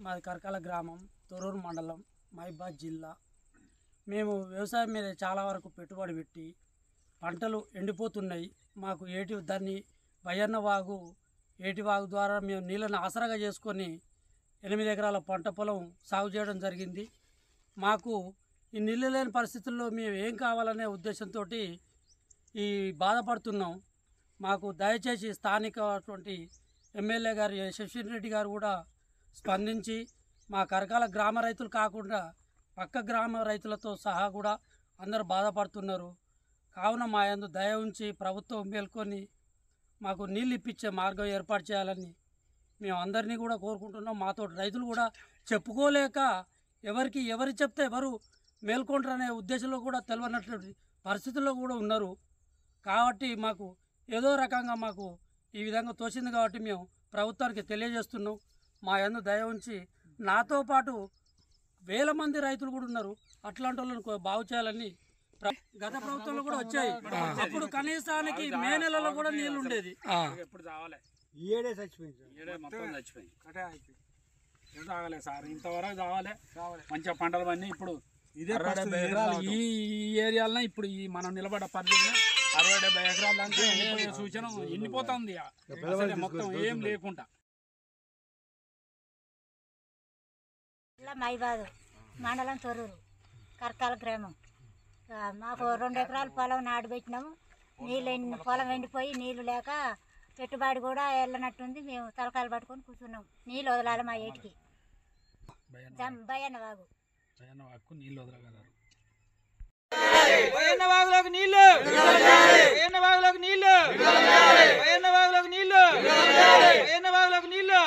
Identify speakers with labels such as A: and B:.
A: మాది కర్కాల గ్రామం, తొర్రూరు మండలం, మహబూబాబాద్ జిల్లా. మేము వ్యవసాయం మీద చాలా వరకు పెట్టుబడి పెట్టి పంటలు ఎండిపోతున్నాయి. మాకు దాన్ని బయ్యన్న వాగు, ఏటి వాగు ద్వారా మేము నీళ్ళని ఆసరాగా చేసుకొని 8 ఎకరాల పంట పొలం సాగు చేయడం జరిగింది. మాకు ఈ నీళ్ళు లేని పరిస్థితుల్లో మేము ఏం కావాలనే ఉద్దేశంతో ఈ బాధపడుతున్నాం. మాకు దయచేసి స్థానికటువంటి ఎమ్మెల్యే గారు శశిధర్ రెడ్డి గారు కూడా స్పందించి మా కరకాల గ్రామ రైతులు కాకుండా పక్క గ్రామ రైతులతో సహా కూడా అందరూ బాధపడుతున్నారు. కావున మా యందు దయ ఉంచి ప్రభుత్వం మేల్కొని మాకు నీళ్ళు ఇప్పించే మార్గం ఏర్పాటు చేయాలని మేము అందరినీ కూడా కోరుకుంటున్నాం. మాతో రైతులు కూడా చెప్పుకోలేక ఎవరు చెప్తే ఎవరు మేల్కొంటారనే ఉద్దేశంలో కూడా తెలియనటువంటి పరిస్థితుల్లో కూడా ఉన్నారు. కాబట్టి మాకు ఏదో రకంగా మాకు ఈ విధంగా తోచింది కాబట్టి మేము ప్రభుత్వానికి తెలియజేస్తున్నాం. మా యందు దయ ఉంచి నాతో పాటు వేల మంది రైతులు కూడా ఉన్నారు. అట్లాంటి వాళ్ళని బాగు చేయాలని గత ప్రభుత్వంలో కూడా వచ్చాయి. అప్పుడు కనీసానికి మే నెలలో కూడా నీళ్ళు ఉండేది.
B: తాగలే సార్, ఇంతవరకు తాగాలి మంచిగా పంటలు అన్నీ. ఇప్పుడు ఇదే ఈ ఏరియాలో ఇప్పుడు ఈ మనం నిలబడ్డ పరిధిలో 60-70 ఎకరాల దాకా ఎండిపోయే సూచన ఎండిపోతుంది మొత్తం ఏం లేకుండా.
C: మహబూబాబాద్ మండలం, తొర్రూరు, కర్కాల గ్రామం. మాకు 2 ఎకరాల పొలం నాటు పెట్టినాము. పొలం ఎండిపోయి నీళ్లు లేక పెట్టుబడి కూడా వెళ్ళనట్టుంది. మేము తలకాయలు పట్టుకొని కూర్చున్నాం. నీళ్ళు వదలాలి మా ఏటికి. బయ్యన్న వాగు
B: నీళ్ళు వదలగలరు.
D: బయ్యన్న వాగులోకి నీళ్లు, బయ్యన్న వాగులోకి నీళ్లు, బయ్యన్న వాగులోకి నీళ్లు, బయ్యన్న వాగులోకి నీళ్లు.